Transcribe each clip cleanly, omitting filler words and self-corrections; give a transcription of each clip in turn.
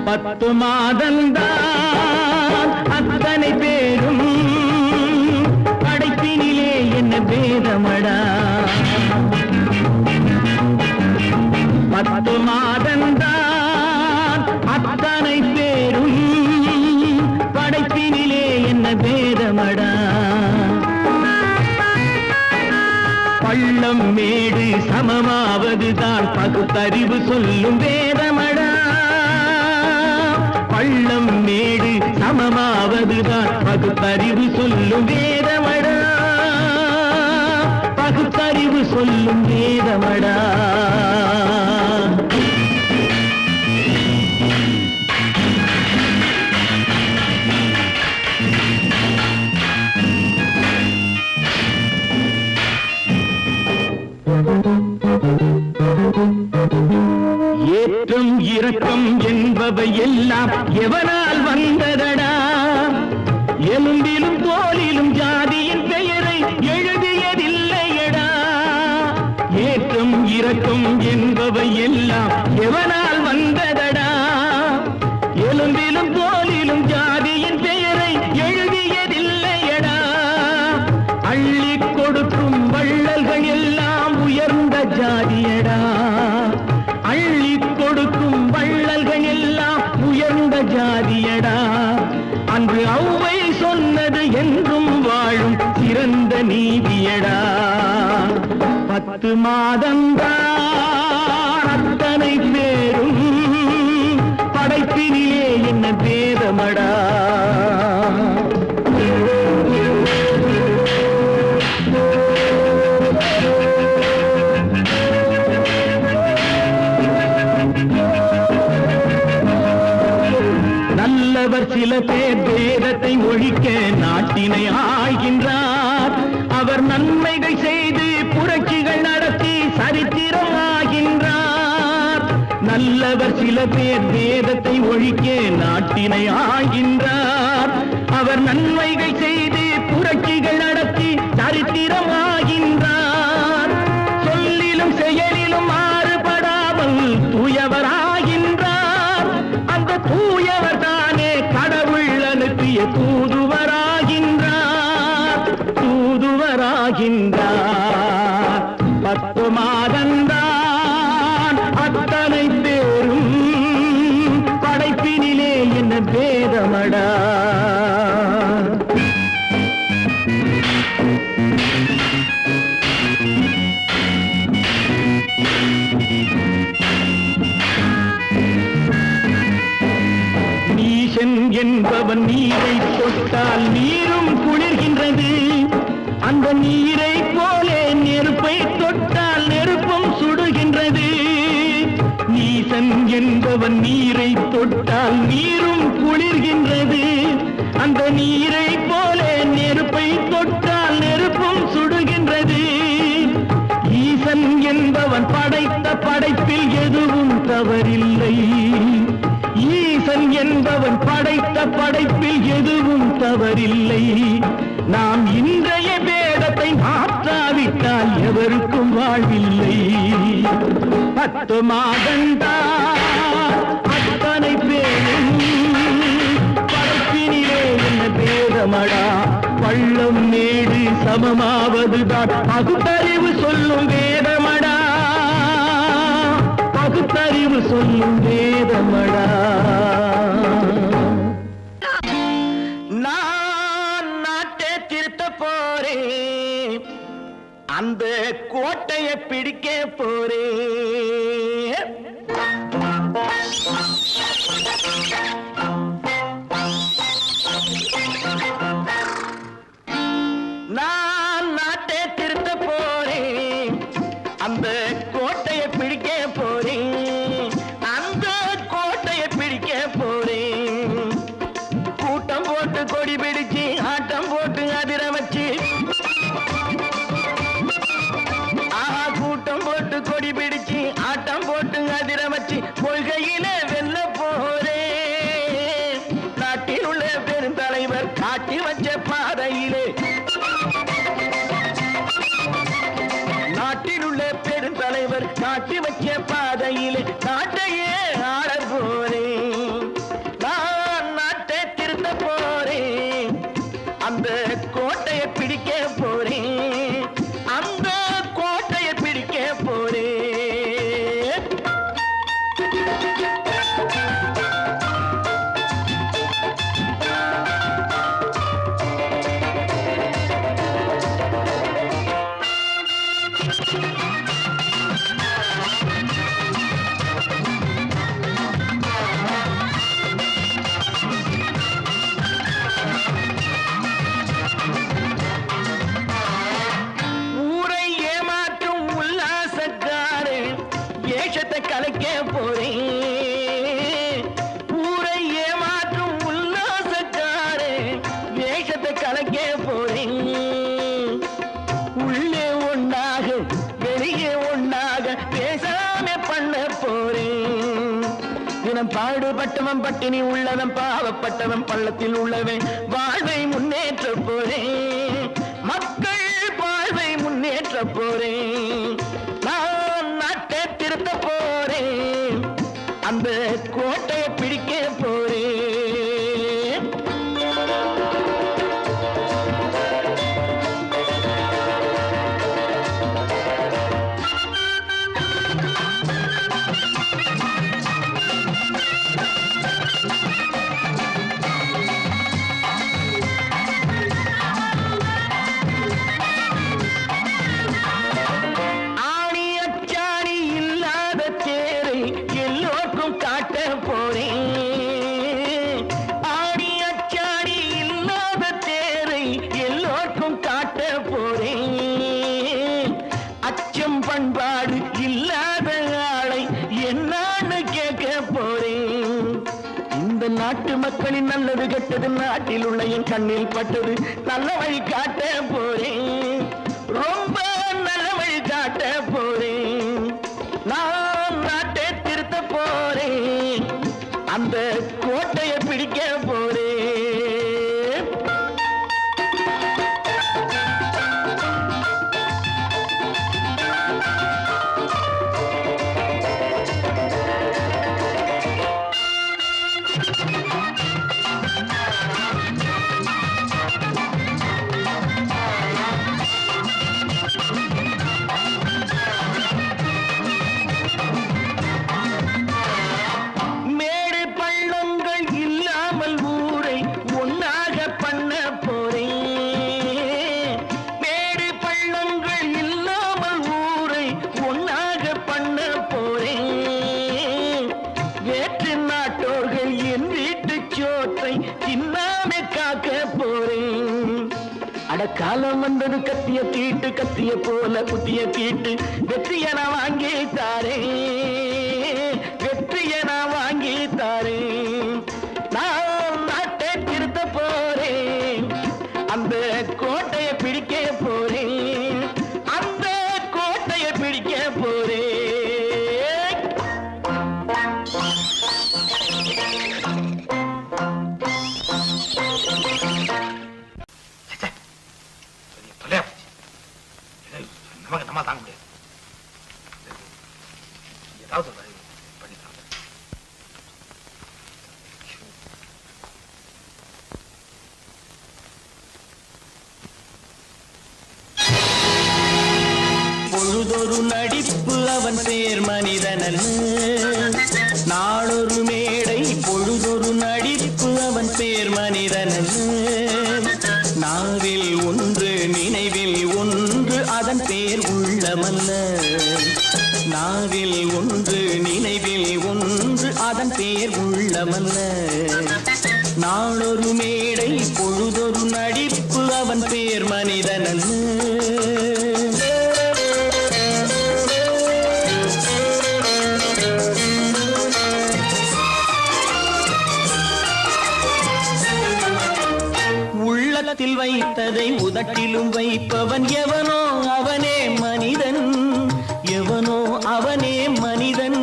10 மாதந்தான் அத்தனை பேரும் படைப்பினிலே என்ன பேதமடா 10 மாதந்தான் அத்தனை பேரும் படைப்பினிலே என்ன பேதமடா பள்ளம் மேடு சமமாவதுதான் பகுத்தறிவு சொல்லும் வேதமடா பள்ளம் மேடு சமமாவதுதான் பகுத்தறிவு சொல்லும் வேதமடா பகுத்தறிவு சொல்லும் வேதமடா ஏற்றம் இரக்கம் என்பவை எல்லாம் எவனால் வந்ததடா எலும்பிலும் தோலிலும் ஜாதியின் பெயரை எழுதியதில்லையடா ஏற்றம் இரக்கம் என்பவை எல்லாம் எவனால் வந்ததடா எலும்பிலும் தோலிலும் ஜாதியின் பெயரை எழுதியதில்லையடா அள்ளி கொடுக்கும் வள்ளல்கள் எல்லாம் உயர்ந்த ஜாதியடா அள்ளி கொடுக்கும் வள்ளல்கள் எல்லாம் உயர்ந்த ஜாதியடா அன்று ஔவை சொன்னது என்றும் வாழும் சிறந்த நீதியடா 10 மாதந்தான் அத்தனை பேரும் படைப்பினிலே என்ன பேதமடா நல்லவர் சில பேர் வேதத்தை ஒழிக்க நாட்டினை ஆள்கின்றார் அவர் நன்மைகள் செய்து புரட்சிகள் நடத்தி சரித்திரம் ஆகின்றார் நல்லவர் சில பேர் வேதத்தை ஒழிக்க நாட்டினை ஆள்கின்றார் அவர் நன்மைகள் செய்து புரட்சிகள் நடத்தி சரித்திரம் ஆகின்றார் சொல்லிலும் செயலிலும் மாறுபடாமல் தூயவராகின்றார் அந்த தூயவர் தானே கடவுள் அனுப்பிய தூதுவராகின்றார் 10 மாதந்தான் அத்தனை பேரும் படைப்பினிலே என்ன பேதமடா நீசன் என்பவன் நீரை தொட்டால் நீரும் குளிர்கின்றது அந்த நீரை போலே நெருப்பை தொட்டால் நெருப்பும் சுடுகின்றது நீசன் என்பவன் நீரை தொட்டால் நீரும் குளிர்கின்றது அந்த நீரை போலே நெருப்பை தொட்டால் நெருப்பும் சுடுகின்றது ஈசன் என்பவன் படைத்த படைப்பில் எதுவும் தவறில்லை ஈசன் என்பவன் படைத்த படைப்பில் எதுவும் தவறில்லை நாம் இன்றைய வேதத்தை மாற்றாவிட்டால் எவருக்கும் வாழ்வில்லை 10 மாதந்தான் அத்தனை பேரும் படைப்பினிலே என்ன பேதமடா பள்ளம் மேடு சமமாவதுதான் பகுத்தறிவு சொல்லும் வேதமடா பகுத்தறிவு சொல்லும் வேதமடா நான் நாட்டை திருத்த போறேன் அந்த கோட்டையை பிடிக்க போறேன் நான் நாட்டை திருத்த போறேன் அந்த கோட்டையை பிடிக்க போறேன் அந்த கோட்டையை பிடிக்க போறேன் கூட்டம் போட்டு கொடி பிடிச்சு ஆட்டம் போட்டு அதிர வச்சு கூட்டம் போட்டு கொடி பிடிச்சு ஆட்டம் போட்டு அதிர வச்சு கொள்கையில வெல்ல போறேன் நாட்டில் உள்ள பெருந்தலைவர் காட்டி வச்ச பாதையிலே நாட்டில் உள்ள பெருந்தலைவர் காட்டி வச்ச பாதையிலே நாட்டையே ஆள போறேன் கலைக்க போறேன். ஊரை ஏமாற்றும் உல்லாசக்காரே வேஷத்தை கலைக்க போறேன். உள்ளே ஒண்ணாக வெளியே ஒண்ணாக பேசாம பண்ண போறேன். தினம் பாடுபட்டவன் பட்டினி உள்ளவன் பாவப்பட்டவன் பள்ளத்தில் உள்ளவன் வாழ்வை முன்னேற்ற போறேன். மக்கள் வாழ்வை முன்னேற்ற போறேன். நான் நாட்டை திருத்த போறேன். அந்த கோட்டையை பிடிக்க போறேன். பண்பாடு இல்லாத ஆளை என்னான்னு கேட்க போறேன். இந்த நாட்டு மக்களின் நல்லது கெட்டது நாட்டில் உள்ள என் கண்ணில் பட்டது நல்ல வழி காட்ட போறேன். ரொம்ப நல்ல வழி காட்ட போறேன். நான் நாட்டை திருத்த போறேன். அந்த கோட்டையை பிடிக்க போறேன். காலம் வந்தது கத்திய தீட்டு கத்திய போல குத்திய தீட்டு வெற்றிய நான் வாங்கி தாரே. வெற்றிய நான் வாங்கி தாரே. நான் நாட்டை திருத்த போறேன். அந்த கோட்டையை பிடிக்க போறேன். அந்த கோட்டையை பிடிக்க போறேன். நம்ம தாங்க முடியாது. ஏதாவது பண்ணிக்கலாம். பொழுதொரு நடிப்பு அவன் பேர் மனிதனன். நாளொரு மேடை பொழுதொரு நடிப்பு அவன் பேர் மனிதனன். நாவில் ஒன்று நினைவில் ஒன்று அதன் பேர் உள்ளமல்ல. நாவில் ஒன்று நினைவில் ஒன்று அதன் பேர் உள்ளமல்ல. நாளொரு மேடை பொழுதொரு நடிப்பு அவன் பேர் மனிதனல்ல. உள்ளத்தில் வைத்ததை உதட்டிலும் வைப்பவன் எவனோ அவனே மனிதன். எவனோ அவனே மனிதன்.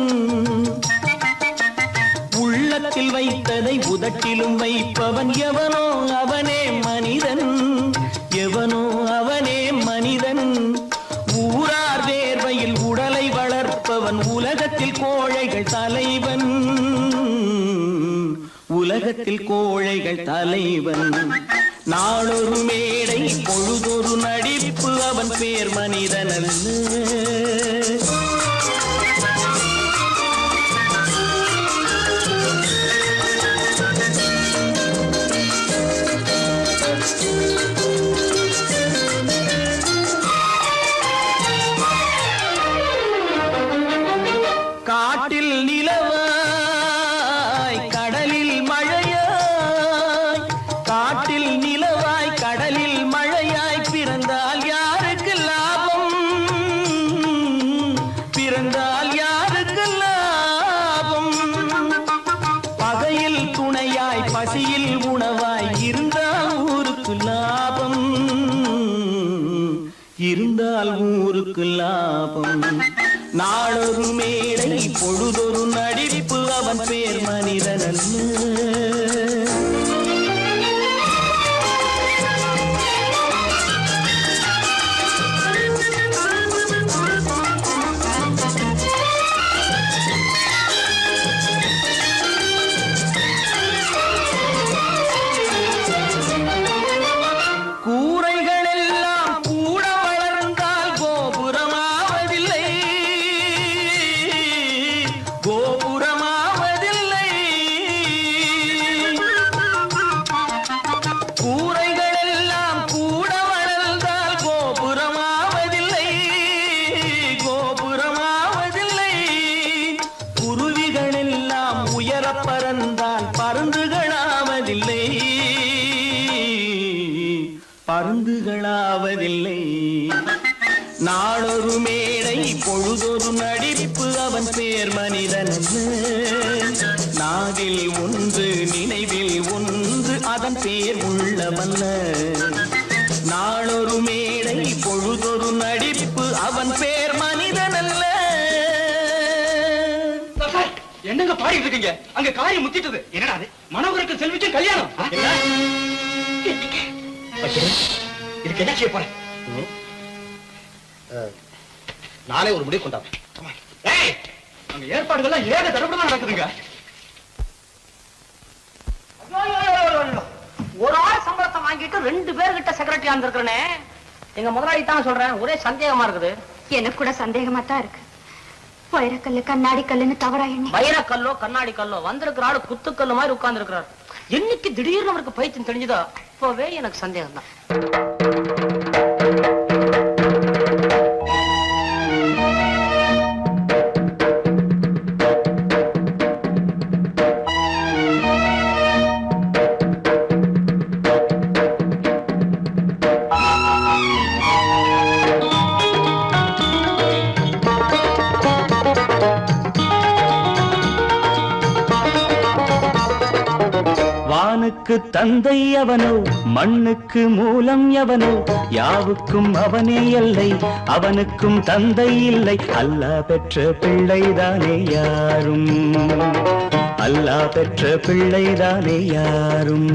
உள்ளத்தில் வைத்ததை உதட்டிலும் வைப்பவன் எவனோ அவனே மனிதன். எவனோ அவனே மனிதன். ஊரார் வேர்வையில் உடலை வளர்ப்பவன் உலகத்தில் கோழைகள் தலைவன். உலகத்தில் கோழைகள் தலைவன். நாளொரு மேடை பொழுதொரு நடிப்பு அவன் பேர் மனிதனல்ல. காட்டில் நிலவாய் கடலில் மழையாய். காட்டில் நிலவாய் கடலில் மழையாய் பிறந்தால் யாருக்கு லாபம்? இருந்தால் ஊருக்கு லாபம். நாளொரு மேடை பொழுதொரு நடிப்பு அவன் பேர் மனிதன் அல்ல. பருந்துகளாவதில்லை. நாளொரு மேடை பொழுதொரு நடிப்பு அவன் பேர் மனிதன். நாவில் ஒன்று நினைவில் ஒன்று அதன் பேர் உள்ளவல்ல. நாளொரு மேடை பொழுதொரு நடிப்பு அவன் பேர் மனிதன் அல்ல. என்னங்க பாடிட்டு இருக்கீங்க? அங்க காரியம் முத்திட்டது. என்னடா அது? மனோகருக்கு செல்விக்கும் கல்யாணம். இதுக்கு என்ன செய்ய போறேன்? நானே ஒரு முடிவு கொண்டாங்க. அங்க ஏற்பாடுகள்லாம் ஏக தடப்படமா நடக்குதுங்க. ஒரு ஆள் சம்பளத்தை வாங்கிட்டு 2 பேர்கிட்ட செக்ரட்டரியா இருந்திருக்கிறேனே. எங்க முதலாளி தான் சொல்றேன், ஒரே சந்தேகமா இருக்குது. எனக்கு கூட சந்தேகமா தான் இருக்கு. வைரக்கல்லு கண்ணாடி கல்லுன்னு தவறா எண்ணி வைரக்கல்லோ கண்ணாடி கல்லோ வந்திருக்கிற ஆளு குத்துக்கல்லு மாதிரி உட்கார்ந்து இருக்கிறார். என்னைக்கு திடீர்னு அவருக்கு பைத்தியம் தெரிஞ்சதோ அப்பவே எனக்கு சந்தேகம் தான். வானுக்கு தந்தை அவனோ மண்ணுக்கு மூலம் எவனோ யாவுக்கும் அவனே எல்லை அவனுக்கும் தந்தை இல்லை. அல்லாஹ் பெற்ற பிள்ளைதானே யாரும், அல்லாஹ் பெற்ற பிள்ளைதானே யாரும்.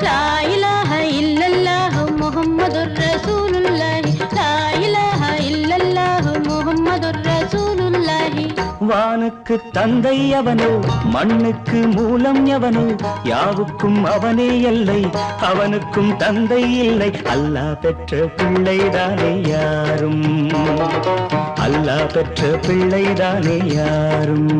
லா இலாஹ இல்லல்லாஹ் முஹம்மதுர் ரசூலுல்லாஹ், லா இலாஹ இல்லல்லாஹ் முஹம்மதுர் ரசூலுல்லாஹ். வானுக்கு தந்தை அவனோ மண்ணுக்கு மூலம் எவனோ யாவுக்கும் அவனே எல்லை அவனுக்கும் தந்தை இல்லை. அல்லாஹ் பெற்ற பிள்ளைதானே யாரும், அல்லாஹ் பெற்ற பிள்ளைதானே யாரும்.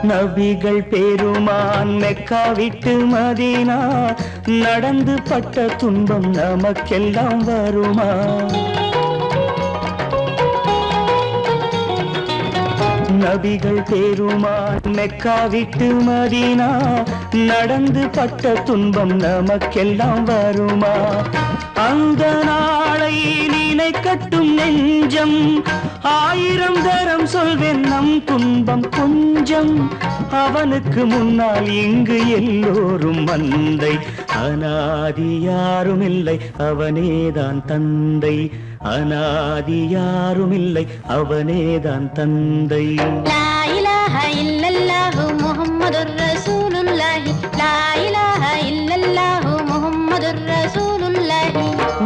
நபிகள் பெருமான் மெக்கா விட்டு மதீனா நடந்து பட்ட துன்பம் நமக்கெல்லாம் வருமா? நபிகள் பெருமான் மெக்கா விட்டு மதீனா நடந்து பட்ட துன்பம் நமக்கெல்லாம் வருமா? அந்த நாளை நினைக்கட்டும் நெஞ்சம், 1000 தரம் சொல்வேன் நம் துன்பம் கொஞ்சம். அவனுக்கு முன்னால் இங்கு எல்லோரும் மந்தை, அநாதி யாரும் இல்லை அவனேதான் தந்தை, அநாதி யாரும் இல்லை அவனேதான் தந்தை. லா இலாஹ இல்லல்லாஹ் முஹம்மதுர் ரசூலுல்லாஹ், லா இலாஹ இல்லல்லாஹ் முஹம்மதுர் ரசூலுல்லாஹ்.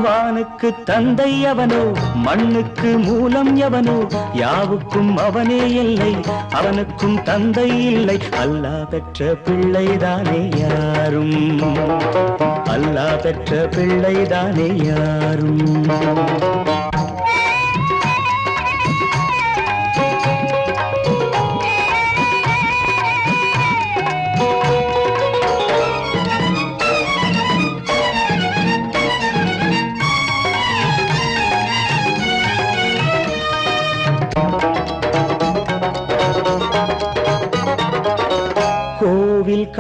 வானுக்கு தந்தை அவனோ மண்ணுக்கு மூலம் எவனோ யாவுக்கும் அவனே எல்லை அவனுக்கும் தந்தை இல்லை. அல்லாஹ் பெற்ற பிள்ளைதானே யாரும், அல்லாஹ் பெற்ற பிள்ளைதானே யாரும்.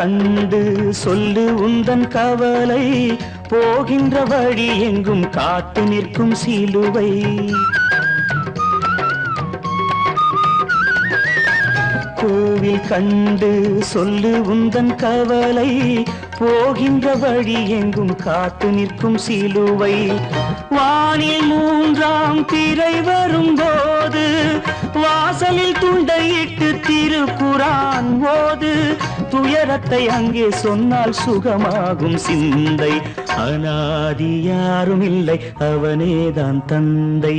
கண்டு சொல்லு உந்தன் கவலை போகின்ற வழி எங்கும் காத்து நிற்கும் சிலுவை கோவில் கண்டு சொல்லு உந்தன் கவலை போகின்ற வழி எங்கும் காத்து நிற்கும் சிலுவை வானில் மூன்றாம் பிறை வரும்போது வாசலில் துண்டையிட்டு திருக்குரான் ஓது துயரத்தை அங்கே சொன்னால் சுகமாகும் சிந்தை அநாதி யாரும் இல்லை அவனேதான் தந்தை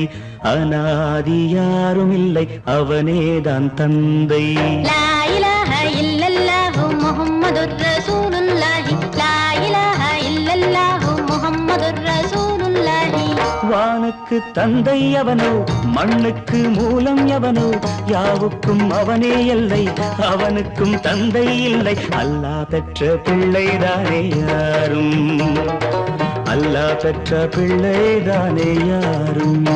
அநாதி யாரும் இல்லை அவனேதான் தந்தை லா இலாஹ இல்லல்லாஹு முஹம்மதுர் ரசூலுல்லாஹி லா இலாஹ இல்லல்லாஹு முஹம்மதுர் ரசூலுல்லாஹி வானுக்கு தந்தை அவனோ மண்ணுக்கு மூலம் எவனோ யாவுக்கும் அவனே இல்லை அவனுக்கும் தந்தை இல்லை அல்லாஹ் பெற்ற பிள்ளைதானே யாரும் அல்லாஹ் பெற்ற பிள்ளைதானே யாரும்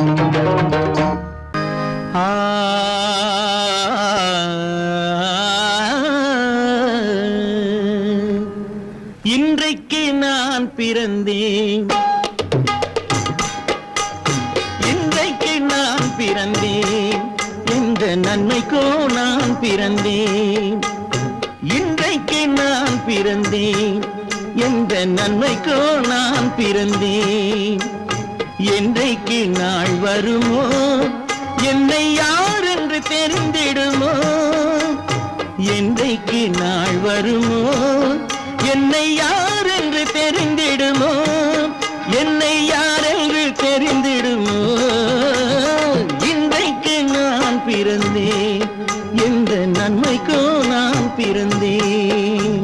இன்றைக்கு நான் பிறந்தேன் இன்றைக்கு நான் பிறந்தேன் இந்த நன்மைக்கோ நான் பிறந்தேன் இன்றைக்கு நான் பிறந்தேன் எந்த நன்மைக்கோ நான் பிறந்தேன் என்றைக்கு நாள் வருமோ என்னை யார் என்று தெரிந்திடுமோ என்றைக்கு நாள் வருமோ என்னை யார் என்று தெரிந்திடுமோ என்னை யார் என்று தெரிந்திடுமோ இன்றைக்கு நான் பிறந்தேன் எந்த நன்மைக்கோ நான் பிறந்தேன்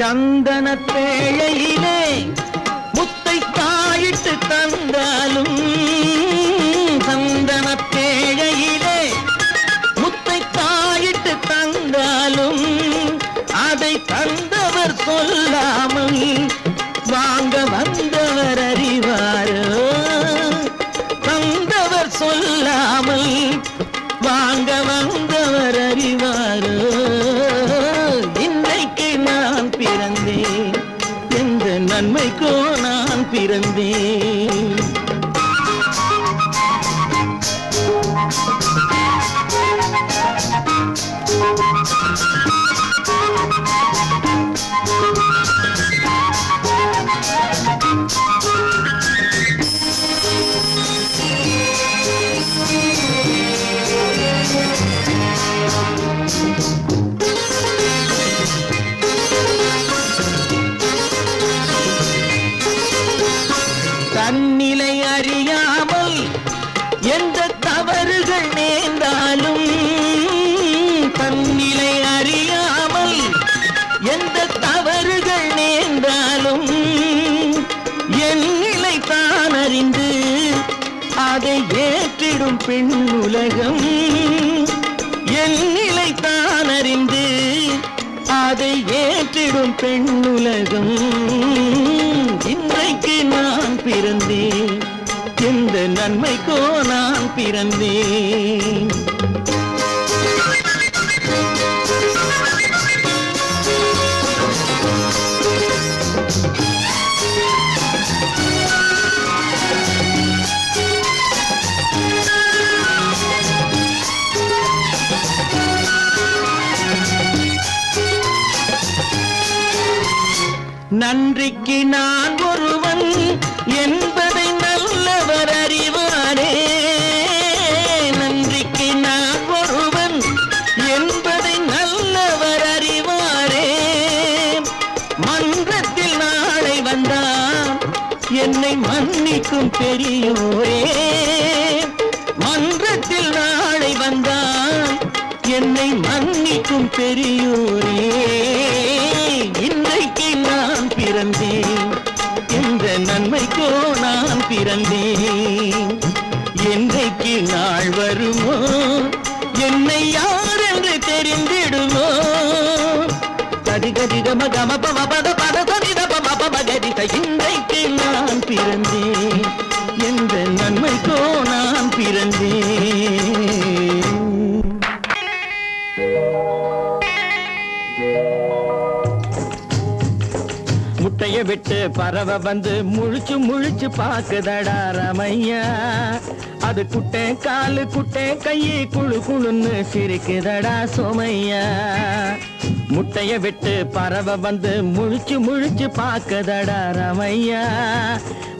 சந்தன பேழையிலே முத்தை காயிட்டு தந்தாலும் சந்தன பேழையிலே முத்தை காயிட்டு தந்தாலும் அதை தந்தவர் சொல்லாமல் வாங்க வந்தவர் அறிவாரோ தந்தவர் சொல்லாமல் வாங்க வந்தவர் அறிவாரோ நான் பிறந்தேன் எந்த நன்மைக்கோ நான் பிறந்தேன் தன்னிலை அறியாமல் எந்த தவறுகள் நேர்ந்தாலும் தன்னிலை அறியாமல் எந்த தவறுகள் நேர்ந்தாலும் என் நிலை தான் அறிந்து அதை ஏற்றிடும் பெண் உலகம் என் நிலை தான் அறிந்து அதை ஏற்றிடும் பெண் உலகம் இன்றைக்கு நான் பிறந்தேன் எந்த நன்மைக்கோ நான் பிறந்தேன் நன்றிக்கு நான் ஒருவன் என்பதை நல்லவர் அறிவாரே நன்றிக்கு நான் ஒருவன் என்பதை நல்லவர் அறிவாரே மன்றத்தில் நாளை வந்தான் என்னை மன்னிக்கும் பெரியோரே மன்றத்தில் நாளை வந்தான் என்னை மன்னிக்கும் பெரியோரே இன்றைக்கு நான் பிறந்தேன் எந்த நன்மைக்கோ நான் பிறந்தேன் என்றைக்கு நாள் வருமோ என்னை யார் என்று தெரிந்திடுமோ கதி கதி கம கம பம பத பத சதித பம பம கதித இன்றைக்கு நான் பிறந்தேன் எந்த நன்மைக்கோ நான் பிறந்தேன் முட்டைய விட்டு பறவை வந்து முழிச்சு முழிச்சு பாக்குதடா ரமையா அது குட்டை காலு குட்டை கையை குழு குழுன்னு சிரிக்குதடா சோமையா முட்டைய விட்டு பறவை வந்து முழிச்சு முழிச்சு பாக்குதடா ரமையா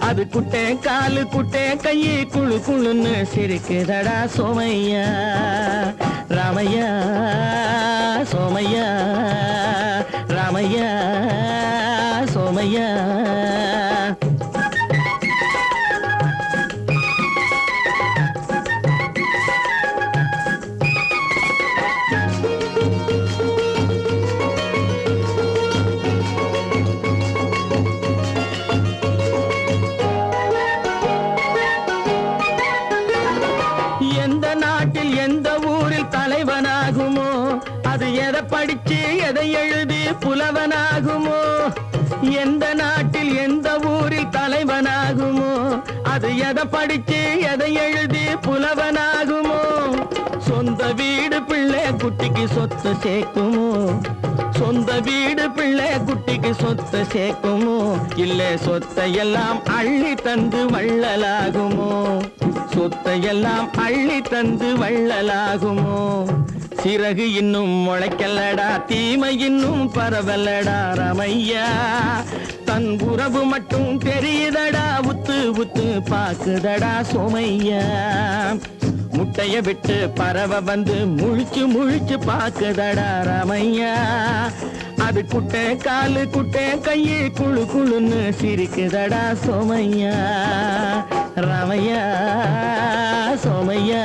அது குட்டை காலு குட்டை கையை குழு குழுன்னு சிரிக்குதடா சோமையா ராமையா சோமையா ராமையா சோமையா எந்த நாட்டில் எந்த ஊரில் தலைவனாகுமோ அது எதை படிச்சு எதை எழுதி புலவனாகுமோ எந்த நாட்டில் எந்த ஊரில் தலைவனாகுமோ அது எதை படிச்சு எதை எழுதி புலவனாகுமோ சொந்த வீடு பிள்ளை குட்டிக்கு சொத்து சேர்க்குமோ சொந்த வீடு பிள்ளை குட்டிக்கு சொத்து சேர்க்குமோ இல்ல சொத்தையெல்லாம் அள்ளி தந்து வள்ளலாகுமோ சொத்தையெல்லாம் அள்ளி தந்து வள்ளலாகுமோ சிறகு இன்னும் முளைக்கல்லடா தீமை இன்னும் பரவலடா ரமையா தன் உறவு மட்டும் தெரியுதடா உத்து உத்து பாக்குதடா சோமையா முட்டைய விட்டு பறவை வந்து முழிச்சு முழிச்சு பாக்குதடா ரமையா அது குட்டை காலு குட்டை கையை குழு குழுன்னு சிரிக்குதடா சோமையா ரமையா சோமையா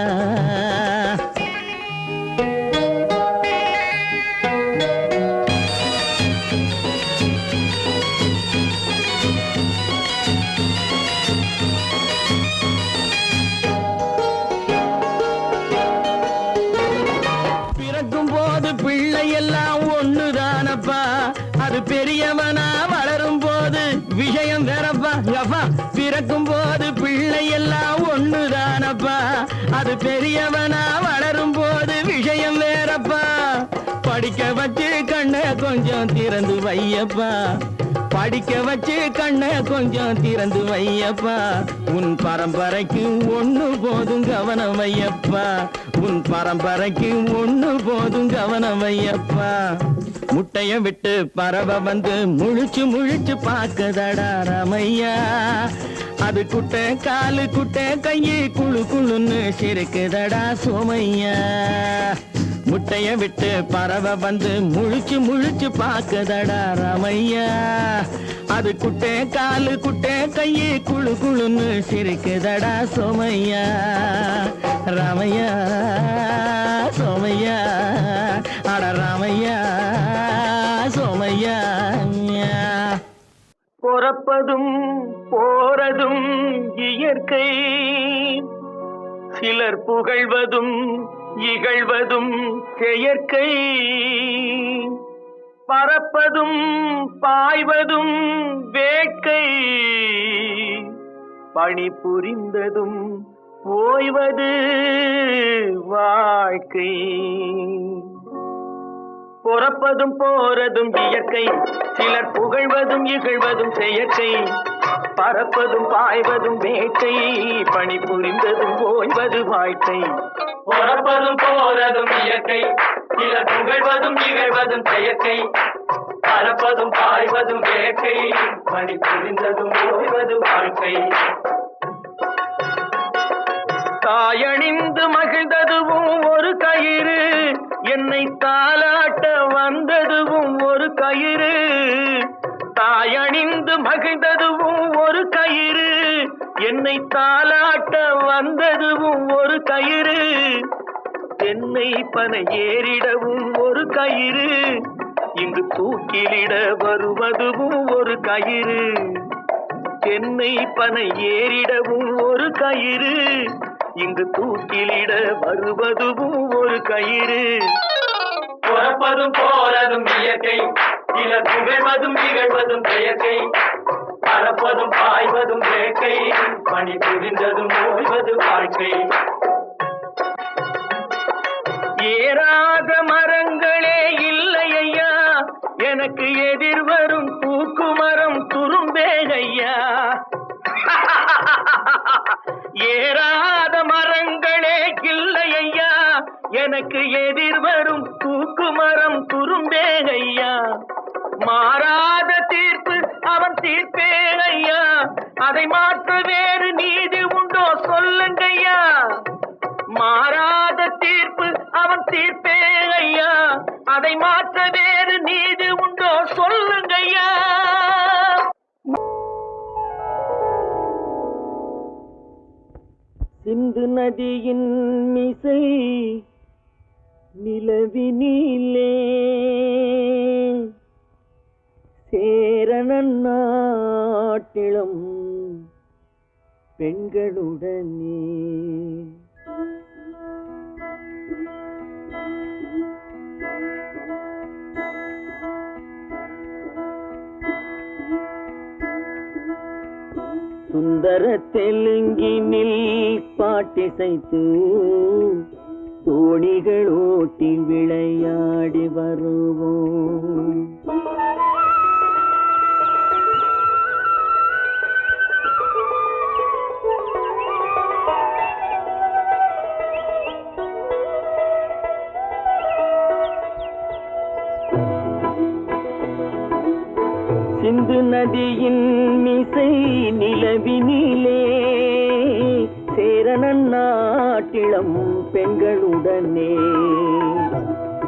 பிள்ளையெல்லாம் ஒண்ணுதானப்பா அது பெரியவனா வளரும் போது விஷயம் வேறப்பா அப்பா பிறக்கும் போது பிள்ளையெல்லாம் ஒண்ணுதானப்பா அது பெரியவனா வளரும் போது விஷயம் வேறப்பா படிக்க வச்சு கண்ணை கொஞ்சம் திறந்து வையப்பா படிக்க வச்சு கண்ணை கொஞ்சம் திறந்து வையப்பா உன் பரம்பரைக்கு ஒண்ணு போதும் கவனம் வையப்பா உன் பரம்பரைக்கு ஒண்ணு போதும் கவனம் வையப்பா முட்டைய விட்டு பறவை வந்து முழிச்சு முழிச்சு பாக்குதடா ரமையா அது குட்டை காலு குட்டை கையை குழு குழுன்னு சிரிக்குதடா சோமையா முட்டைய விட்டு பறவை வந்து முழிச்சு முழிச்சு பாக்குதடா ரமையா அது குட்டை காலு குட்டை கையை குழு குழுன்னு சிரிக்குதடா சோமையா ராமையா சோமையா அட ராமையா சோமையா பொறப்பதும் போறதும் இயற்கை சிலர் புகழ்வதும் இகழ்வதும் செயற்கை பறப்பதும் பாய்வதும் வேட்கை பணி புரிந்ததும் ஓய்வது வாழ்க்கை பொறப்பதும் போறதும் இயற்கை சிலர் புகழ்வதும் இகழ்வதும் செயற்கை பறப்பதும் பாய்வதும் வேட்டை பணி புரிந்ததும் ஓய்வது வாழ்க்கை பொறப்பதும் போறதும் இயற்கை சிலர் புகழ்வதும் இகழ்வதும் செயற்கை பறப்பதும் பாய்வதும் வேட்டை பணி புரிந்ததும் ஓய்வது வாழ்க்கை தாயணிந்து மகிழ்ந்ததுவும் ஒரு கயிறு என்னை தாலாட்ட வந்ததுவும் ஒரு கயிறு தாயணிந்து மகிழ்ந்ததுவும் ஒரு கயிறு என்னை தாலாட்ட வந்ததுவும் ஒரு கயிறு தென்னை பனை ஏறிடவும் ஒரு கயிறு இங்கு தூக்கிலிட வருவதுவும் ஒரு கயிறு தென்னை பனை ஏறிடவும் ஒரு கயிறு இங்கு தூக்கிலிட வருவதுவும் ஒரு கயிறு. பிறப்பதும் போறதும் இயற்கை, சிலர் புகழ்வதும் நிகழ்வதும் செயற்கை, பறப்பதும் பாய்வதும் வேட்கை, பணி புரிந்ததும் ஓய்வது வாழ்க்கை. ஏறாத மரங்களே இல்லை ஐயா, எனக்கு எதிர் வரும் தூக்குமரம் துரும்பேகையா. ஏறாத மரங்களே இல்லை ஐயா, எனக்கு எதிர் வரும் தூக்குமரம் துரும்பேகையா. மாறாத தீர்ப்பு அவன் தீர்ப்பே ஐயா, அதை மாற்ற வேறு நீதி உண்டோ சொல்லுங்கய்யா. மாறாத தீர்ப்பு அவன் தீர்ப்பே ஐயா, அதை மாற்ற வேறு நீதி உண்டோ சொல்லுங்கய்யா. சிந்து நதியின் மிசை நிலவினிலே சேரணன் நாட்டிளம் பெண்களுடனே. சுந்தர தெலுங்கினில் பாட்டிசைத்து தோணிகள் ஓட்டி விளையாடி வருவோம். சிந்து நதியின் மிசை நிலவினிலே சேரணன் நாட்டிளம் பெண்களுடனே.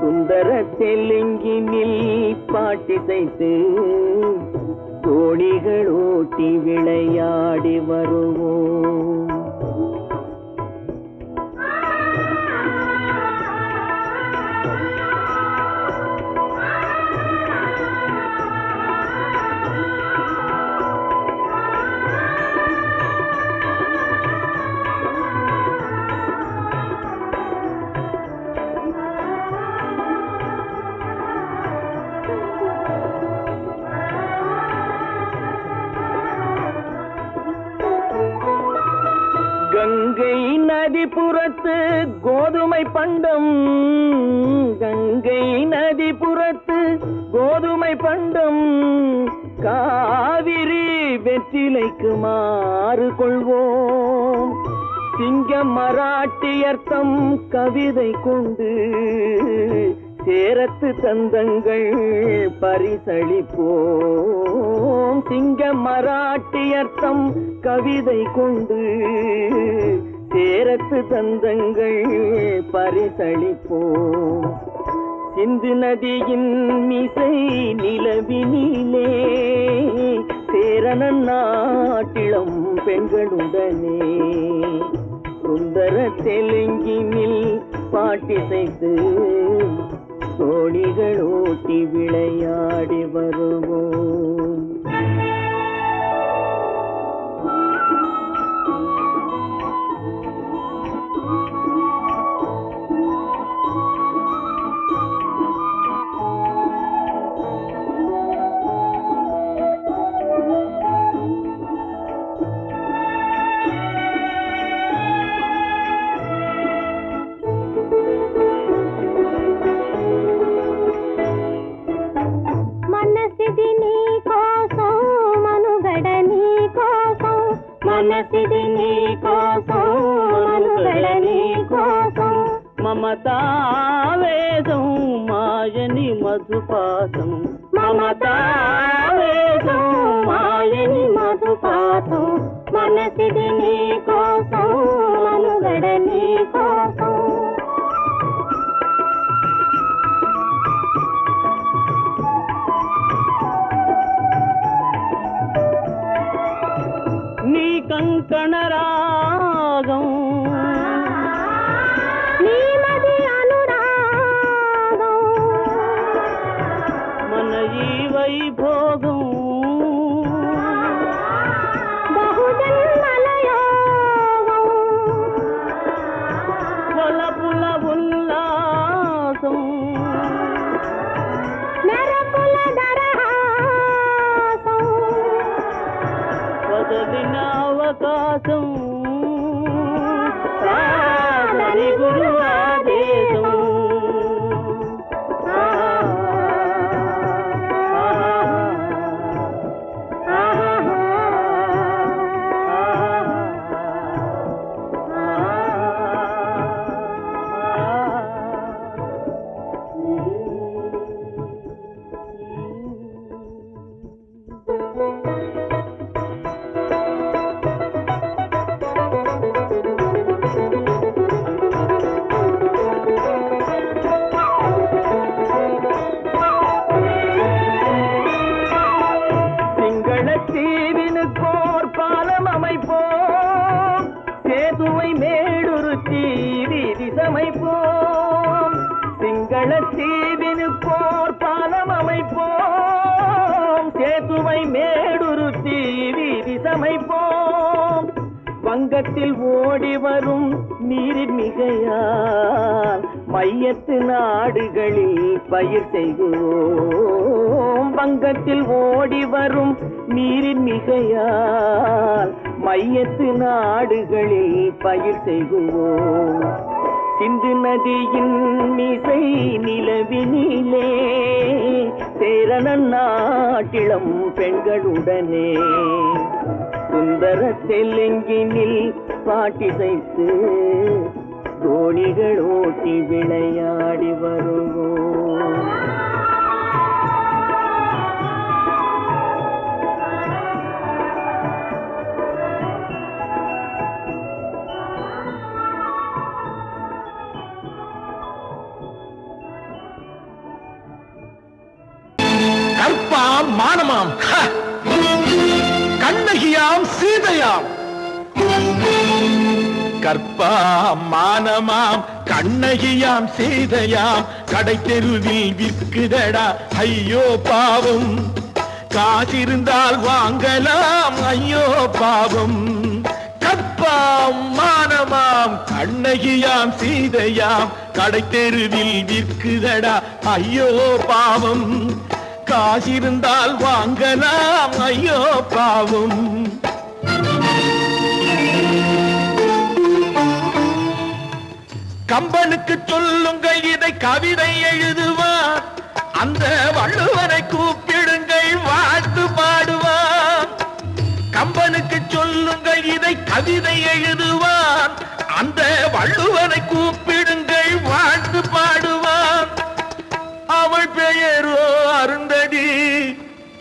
சுந்தர தெலுங்கினில் பாட்டிசைத்து தோணிகள் ஓட்டி விளையாடி வருவோம். கங்கை நதிபுறத்து கோதுமை பண்டம், கங்கை நதிபுறத்து கோதுமை பண்டம், காவிரி வெற்றிலைக்கு மாறு கொள்வோம். சிங்க மராட்டியர்த்தம் கவிதை கொண்டு சேரத்து தந்தங்கள் பரிசளிப்போம். சிங்க மராட்டியர்த்தம் கவிதை கொண்டு சேரத்து தந்தங்கள் பரிசளிப்போம். சிந்து நதியின் மிசை நிலவினிலே சேரணன் நாட்டிளம் பெண்களுடனே. சுந்தர தெலுங்கினில் பாட்டிசைத்து தோணிகள் ஓட்டி விளையாடி வருவோம். మనసిది నీ కోసం మనుగడ నీ కోసం మమతావేదం మాయని మధుపాసం మమతావేదం మాయని మధుపాసం మనసిది నీ కోసం మనుగడ నీ కోసం కంకణరాగం నీమది అనురాగం మన ఈ వైభోగం விலாசம் சாதனை குரு ஆதேசம் தீவினுக்கோர் பாலம் அமைப்போம் சேதுவை மேடுருத்தி வீதி சமைப்போம் சிங்கள தீவினுக்கோர் பாலம் அமைப்போம் சேதுவை மேடுருத்தி வீதி சமைப்போம் வங்கத்தில் ஓடி வரும் நீரின் மிகையால் மையத்து நாடுகளில் பயிர் செய்கிறோம் வங்கத்தில் ஓடி வரும் நீரின் மிகையால் மையத்து நாடுகளில் பயிர் செய்கிறோம் சிந்து நதியின் மிசை நிலவினிலே சேரணன் நாட்டிளம் பெண்களுடனே சுந்தர தெலுங்கினில் பாட்டிசைத்து தோணிகள் ஓட்டி விளையாடி வருவோம் கற்பாம் மானமாம் கண்ணகியாம் சீதையாம் கற்பாம் மானமாம் கண்ணகியாம் சீதையாம் கடை தெருவில் விற்குதடா ஐயோ பாவம் காசிருந்தால் வாங்கலாம் ஐயோ பாவம் கற்பாம் மானமாம் கண்ணகியாம் சீதையாம் கடை தெருவில் விற்குதடா ஐயோ பாவம் காசிருந்தால் வாங்கலாம் ஐயோ பாவம் கம்பனுக்கு சொல்லுங்கள் இதை கவிதை எழுதுவார் அந்த வள்ளுவரை கூப்பிடுங்கள் வாழ்த்து பாடுவார் கம்பனுக்கு சொல்லுங்கள் இதை கவிதை எழுதுவார் அந்த வள்ளுவரை கூப்பிடுங்கள் வாழ்த்து பாடுவார் அவள் பெயரோ அருந்ததி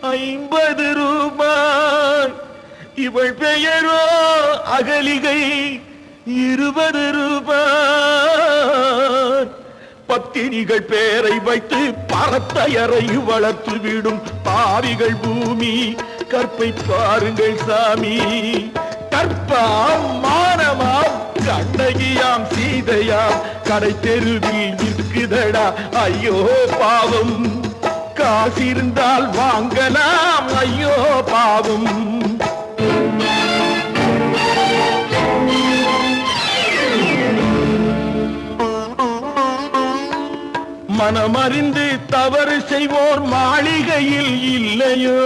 50 ரூபாய் இவள் பெயரோ அகலிகை 20 ரூபாய் பத்தினிகள் பேரை வைத்து பரத்தையரை வளர்த்து விடும் பாவிகள் பூமி கற்பை பாருங்கள் சாமி கற்பாம் மானமாம் கண்ணகியாம் சீதையாம் கடை தெருவில் விற்குதடா ஐயோ பாவம் காசிருந்தால் வாங்கலாம் ஐயோ பாவம் மனமறிந்து தவறு செய்வோர் மாளிகையில் இல்லையோ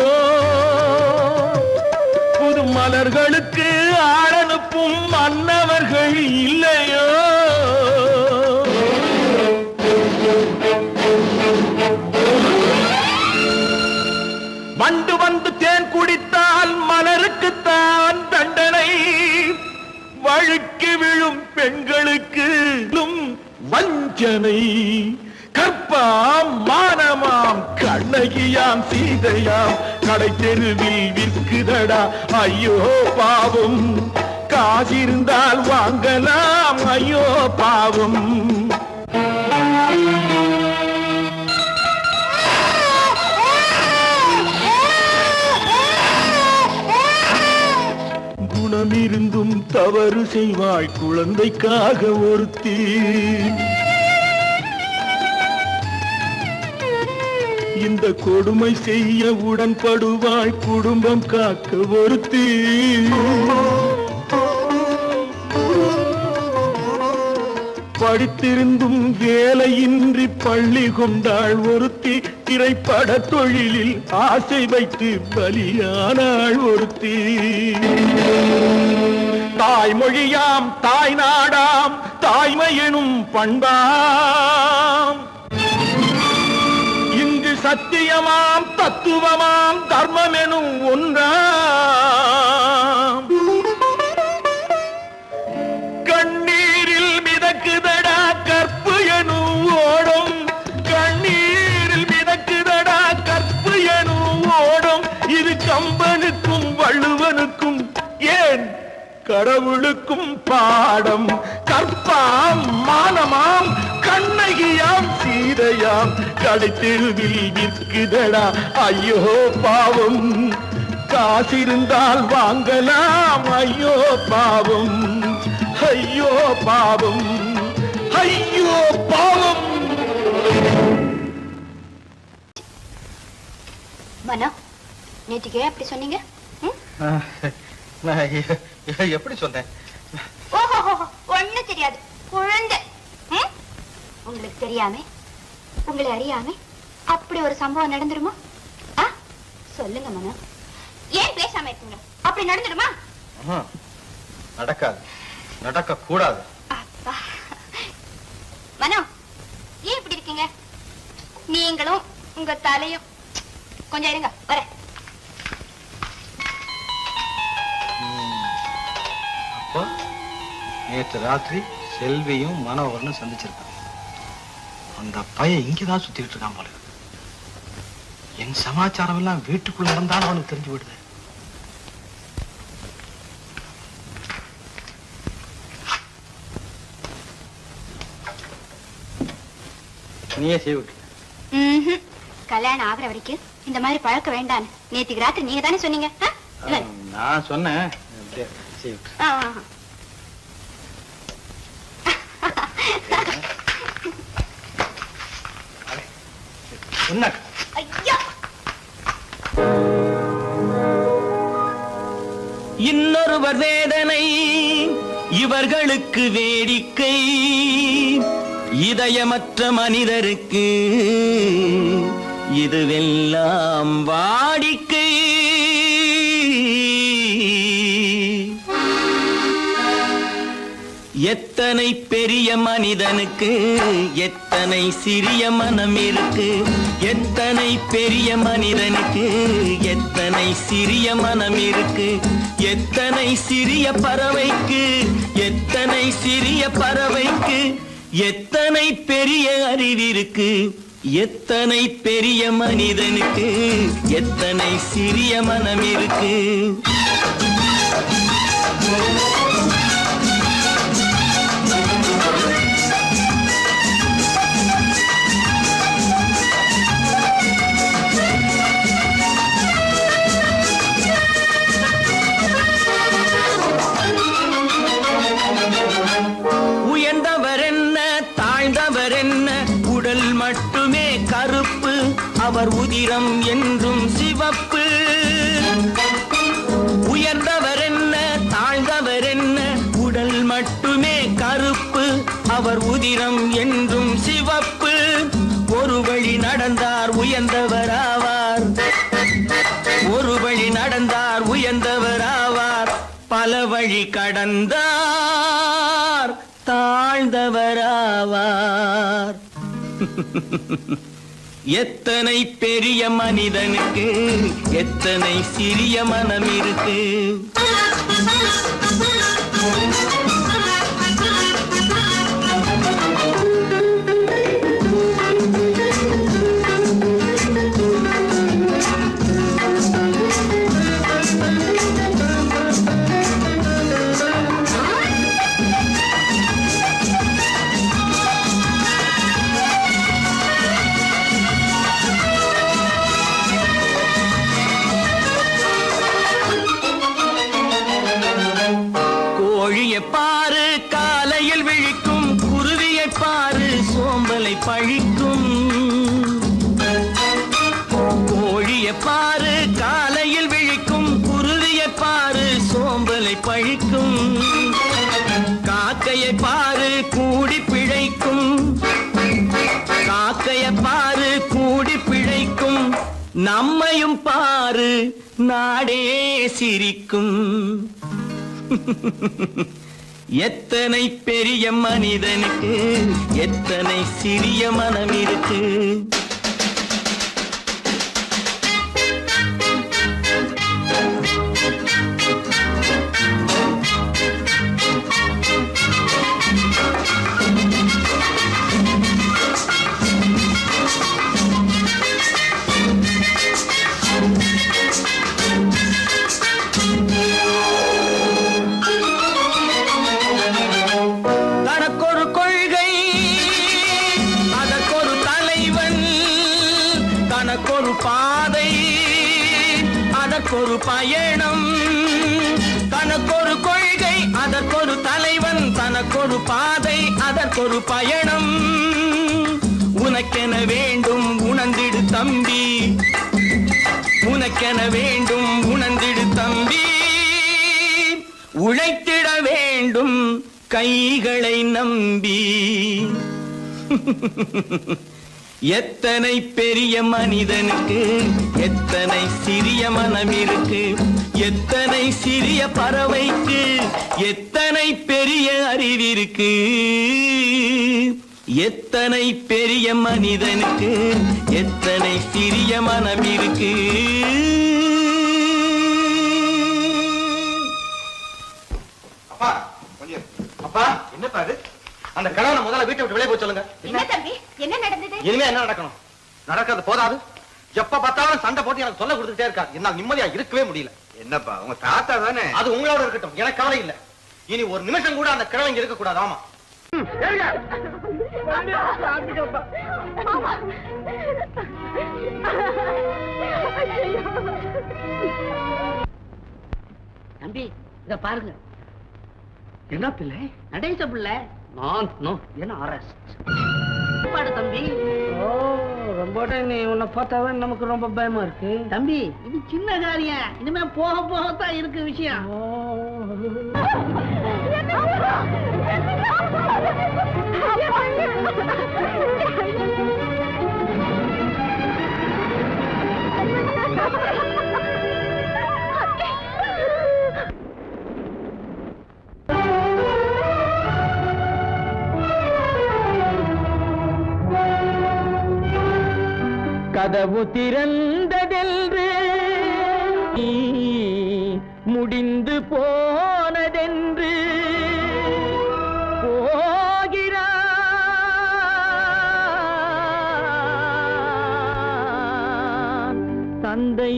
புது மலர்களுக்கு ஆளனுப்பும் மன்னவர்கள் இல்லையோ வண்டு வந்து தேன் குடித்தால் மலருக்குத்தான் தண்டனை வழுக்கி விழும் பெண்களுக்கு வஞ்சனை கற்பாம் மானமாம் கண்ணகியாம் சீதையாம் கடை தெருவில் விற்குதடா ஐயோ பாவம் காசிருந்தால் வாங்கலாம் ஐயோ பாவம் குணமிருந்தும் தவறு செய்வாய் குழந்தைக்காக ஒருத்தி இந்த கொடுமை செய்ய உடன்படுவாய் குடும்பம் காக்க ஒருத்தி படித்திருந்தும் வேலையின்றி பள்ளி கொண்டாள் ஒருத்தி திரைப்பட தொழிலில் ஆசை வைத்து பலியானாள் ஒருத்தி தாய்மொழியாம் தாய் நாடாம் தாய்மையெனும் பண்பாம் இங்கு சத்தியமாம் தத்துவமாம் தர்மமெனும் ஒன்றாம் கண்ணீரில் மிதக்குதடா கற்பு எனும் ஓடும் கண்ணீரில் மிதக்குதடா கற்பு எனும் ஓடும் இது கம்பனுக்கும் வள்ளுவனுக்கும் ஏன் கடவுளுக்கும் பாடம் கற்பாம் மானமாம் கண்ணகியாம் சீதையாம் கடைத்தெருவில் விற்குதடா ஐயோ பாவம் காசிருந்தால் வாங்கலாம் ஐயோ பாவம் ஐயோ பாவம் ஐயோ பாவம். மனோ நேற்றுக்கு அப்படி சொன்னீங்க? நான் எப்படி சொன்னேன்? ஓஹோ ஒண்ணு தெரியாது குழந்தை. உங்களுக்கு தெரியாம உங்களை அறியாம அப்படி ஒரு சம்பவம் நடந்துருமா? சொல்லுங்க மனோ, ஏன் பேசாம இருக்கீங்க? அப்படி நடந்துடுமா? நடக்காது, நடக்க கூடாது. மனோ ஏன் இப்படி இருக்கீங்க? நீங்களும் உங்க தலையும் கொஞ்சம் இருங்க, வர. அப்போ நேற்று ராத்திரி செல்வியும் மனோகரனும் சந்திச்சிருக்காங்க. அந்த பையன் இங்கதான் சுத்திட்டு இருக்கான் போல. என் சமாச்சாரம் எல்லாம் வீட்டுக்குள்ள நடந்தாலும் அவனுக்கு தெரிஞ்சு விடுது. நீயே செய்விட்டு கல்யாணம் ஆகுற வரைக்கும் இந்த மாதிரி பழக்க வேண்டாம். நேற்றுக்கு ராத்திரி நீங்க தானே சொன்னீங்க. நான் சொன்னேன். செய்விட்டு என்ன இன்னொருவர் வேதனை இவர்களுக்கு வேடிக்கை, இதயமற்ற மனிதருக்கு இதுவெல்லாம் வாடிக்கை. எத்தனை பெரிய மனிதனுக்கு எத்தனை சிறிய மனம் இருக்கு, எத்தனை பெரிய மனிதனுக்கு எத்தனை சிறிய மனம் இருக்கு, எத்தனை சிறிய பறவைக்கு எத்தனை சிறிய பறவைக்கு எத்தனை பெரிய அறிவிருக்கு, எத்தனை பெரிய மனிதனுக்கு எத்தனை சிறிய மனம் இருக்கு. உயர்ந்தவர் என்ன தாழ்ந்தவர் என்ன, உடல் மட்டுமே கருப்பு, அவர் உதிரம் என்றும் சிவப்பு. உயர்ந்தவர் என்ன தாழ்ந்தவர் என்ன, உடல் மட்டுமே கருப்பு, அவர் உதிரம் என்றும் சிவப்பு. ஒரு வழி நடந்தார் உயர்ந்தவராவார், ஒரு வழி நடந்தார் உயர்ந்தவராவார், பல வழி கடந்தார் தாழ்ந்தவராவார். எத்தனை பெரிய மனிதனுக்கு எத்தனை சிறிய மனம் இருக்கு. கோழியை பாரு காலையில் விழிக்கும், குருவியை பாரு சோம்பலை பழிக்கும். கோழியை பாரு காலையில் விழிக்கும், குருவியை பாரு சோம்பலை பழிக்கும். காக்கையை பாரு கூடி பிழைக்கும், காக்கையை பாரு கூடி பிழைக்கும். நம்மையும் பாரு நாடே சிரிக்கும். எத்தனை பெரிய மனிதனுக்கு எத்தனை சிறிய மனம் இருக்கு. தனக்கொரு கொள்கை, அதற்கொரு தலைவன், தனக்கொரு பாதை, அதற்கொரு பயணம். தனக்கொரு கொள்கை, அதற்கொரு தலைவன், தனக்கொரு பாதை, அதற்கொரு பயணம். உனக்கென வேண்டும் உணர்ந்திடு தம்பி, உனக்கென வேண்டும் உணர்ந்திடு தம்பி. உழைத்திட வேண்டும் கைகளை நம்பி. எத்தனை பெரிய மனிதனுக்கு எத்தனை சிறிய மனம் இருக்கு. எத்தனை சிறிய பறவைக்கு எத்தனை பெரிய அறிவிருக்கு. எத்தனை பெரிய மனிதனுக்கு எத்தனை சிறிய மனம் இருக்கு. அப்பா கொஞ்சம். அப்பா என்னப்பா இது? அந்த கணவனை முதல்ல வீட்டை விட்டு வெளியே போய் சொல்லுங்க. என்ன தம்பி, என்ன நடந்தது? இனிமே என்ன நடக்கணும்? நடக்கிறது போதாது, எப்ப பார்த்தாலும் சண்டை போட்டு எனக்கு சொல்ல கொடுத்துட்டே இருக்கா. என்னால் நிம்மதியா இருக்கவே முடியல. என்னப்பா உங்க தாத்தா தானே? அது உங்களோட இருக்கட்டும், எனக்கு கவலை இல்ல. இனி ஒரு நிமிஷம் கூட அந்த கிழவன் இங்க இருக்க கூடாது. ஆமா தம்பி இத பாருங்க. என்ன பிள்ளை? நடேச பிள்ளை. என்ன அரெஸ்ட் பாடு தம்பி. ரொம்ப நீ உன்னை பார்த்தாவே நமக்கு ரொம்ப பயமா இருக்கு தம்பி. இது சின்ன காரியம், இனிமே போக போகத்தான் இருக்கு விஷயம். கதவு திறந்ததென்று முடிந்து போனதென்று போகிறான் தந்தை.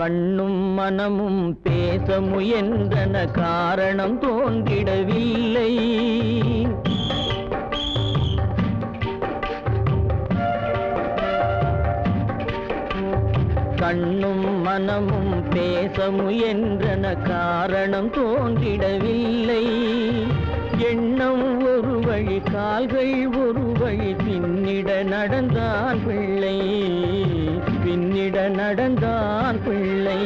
கண்ணும் மனமும் பேச முயன்றன, காரணம் தோன்றிடவில்லை. கண்ணும் மனமும் பேச முயன்றன, காரணம் தோன்றிடவில்லை. எண்ணம் ஒரு வழி, கால்கள் ஒரு வழி, பின்னிட நடந்தான் பிள்ளை, பின்னிட நடந்தான் பிள்ளை.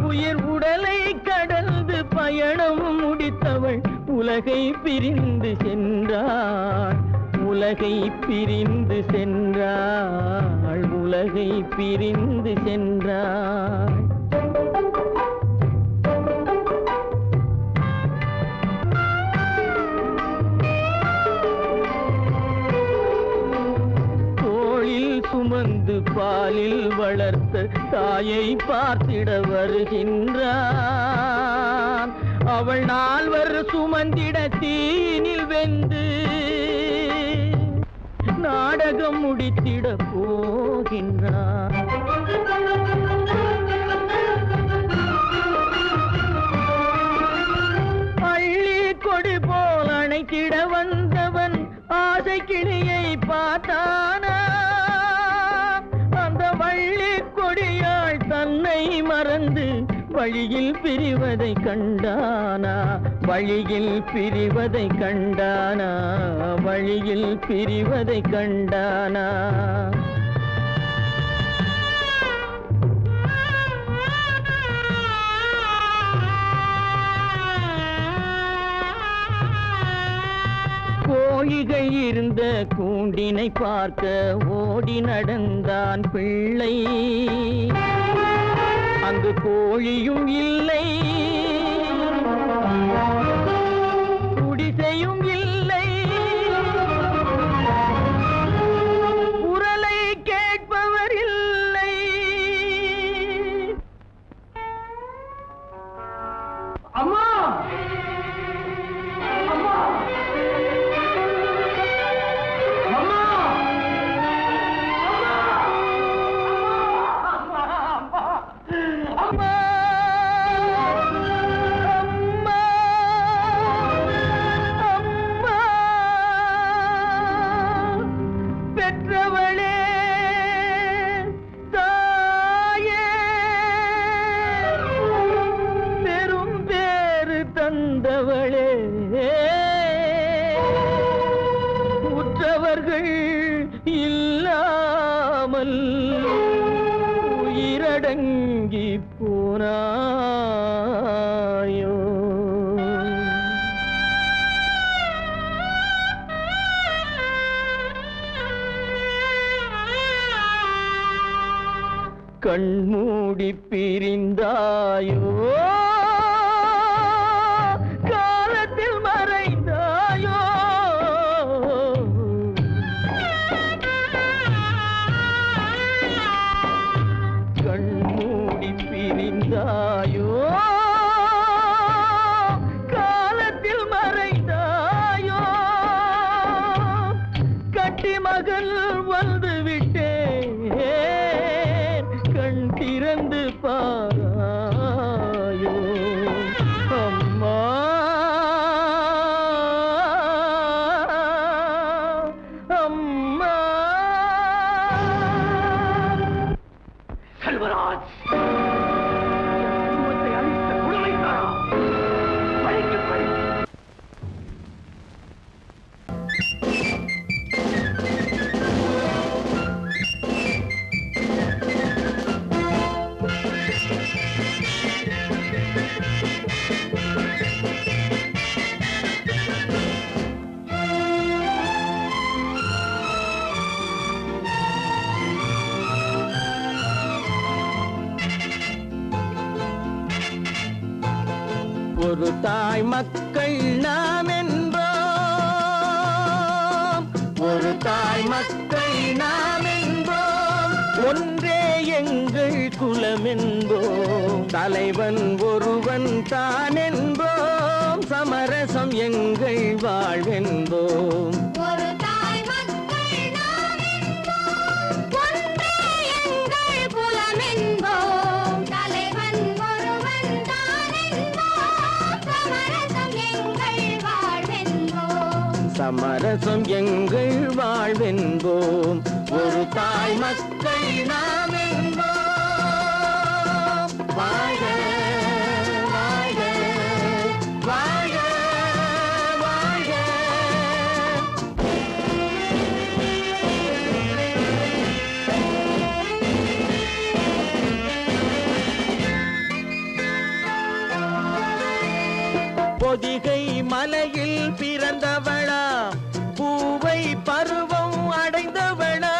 உயிர் உடலை கடந்து பயணம் முடித்தவள் உலகை பிரிந்து சென்றாள், உலகை பிரிந்து சென்றாள், உலகை பிரிந்து சென்றாள். தோளில் சுமந்து பாலில் வளர்த்த தாயை பார்த்திட வருகின்றான். அவள் 4 சுமந்திட தீனில் வெந்து நாடகம் முடித்திட போகின்றான். அள்ளி கொடி போல் அணைத்திட வந்தவன் ஆசை கிளியை பார்த்தானா, வழியில் பிரிவதை கண்டானா வழியில் பிரிவதை கண்டானா வழியில் பிரிவதை கண்டானா கோழிகள் இருந்த கூண்டினை பார்க்க ஓடி நடந்தான் பிள்ளை அங்கு கோழியும் இல்லை குடிசையும் இல்லை குரலை கேட்பவர் இல்லை அம்மா அம்மா அம்மா அம்மா அம்மா அம்மா பெற்றவளே தாயே பெரும் பேறு தந்தவளே உற்றவர்கள் இல்லாமல் உயிரடங்கி போனாயோ கண்மூடி பிரிந்தாயோ காலத்தில் மறைந்தாயோ கண்மூடி பிரிந்தாயோ காலத்தில் மறைந்தாயோ கட்டி மகள் வந்து விட்டேன் கண் திறந்து பாராயோ அம்மா அம்மா செல்வராஜ் குடும்பத்தை அழித்த கொடுமைக்காரா பழிக்கு பழி ஒரு தாய் மக்கள் நாம் என்போம் ஒரு தாய் மக்கள் நாம் என்போம் ஒன்றே எங்கள் குலம் என்போம் தலைவன் ஒருவன் தான் என்போம் சமரசம் எங்கள் வாழ்வென்போம் ஒரு தாய் மக்கள் நாம் என்போம் ஒன்றே எங்கள் குலம் என்போம் தலைவன் ஒருவன் தான் என்போம் சமரசம் எங்கள் வாழ்வென்போம் சமரசம் எங்கள் வாழ்வென்போம் ஒரு தாய் மக்கள் நாம் என்போம் வாழ்க வாழ்க வாழ்க வாழ்க பொதிகை மலையில் பிறந்தவளா பூவை பருவம் அடைந்தவளா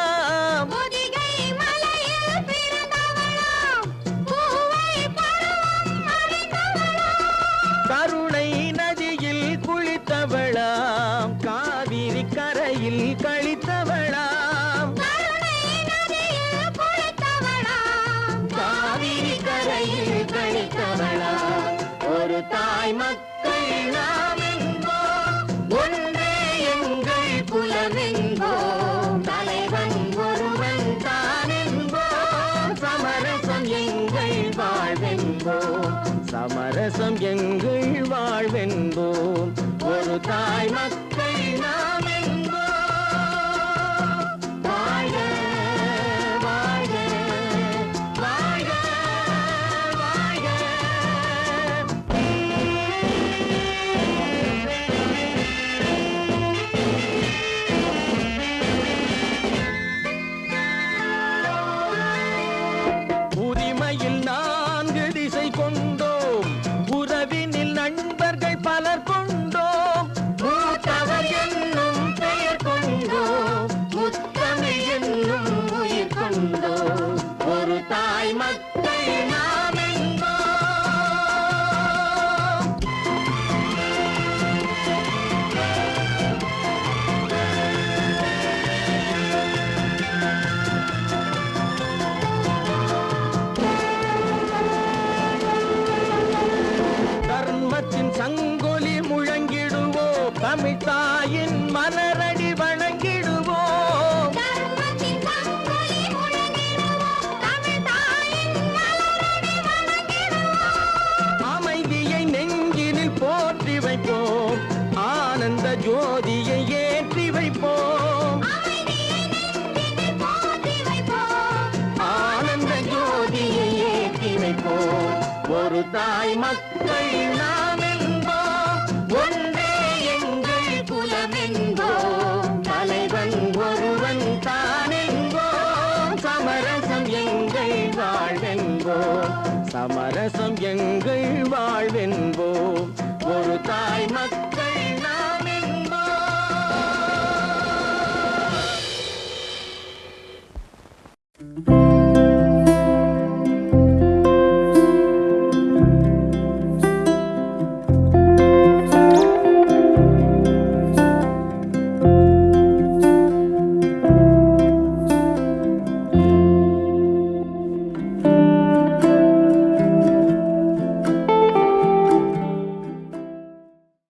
பொதிகை மலையில் பிறந்தவளாம் பூவை பருவம் அடைந்தவளாம் கருணை நதியில் குளித்தவளாம் காவிரி கரையில் கழித்தவளாம் கருணை நதியில் குளித்தவளாம் காவிரி கரையில் கழித்தவளாம் ஒரு தாய் மக்கள் நாம் என்போம் ஒன்றே எங்கள் குலம் என்போம் தலைவன் ஒருவன் தான் என்போம் சமரசம் எங்கள் வாழ்வென்போம் சமரசம் எங்கள் வாழ்வென்போம் ஒரு தாய் மக்கள் நாம் என்போம் வாழ்க வாழ்க வாழ்க வாழ்க தமிழ் தாயின் மலரடி வணங்கிடுவோம். தர்மத்தின் சங்கொலி முழங்கிடுவோம். தமிழ் தாயின் மலரடி வணங்கிடுவோம். அமைதியை நெஞ்சினில் போற்றி வைப்போம். ஆனந்த ஜோதியை ஏற்றி வைப்போம். அமைதியை நெஞ்சினில் போற்றி வைப்போம். ஆனந்த ஜோதியை ஏற்றி வைப்போம். ஒரு தாய் மக்கள்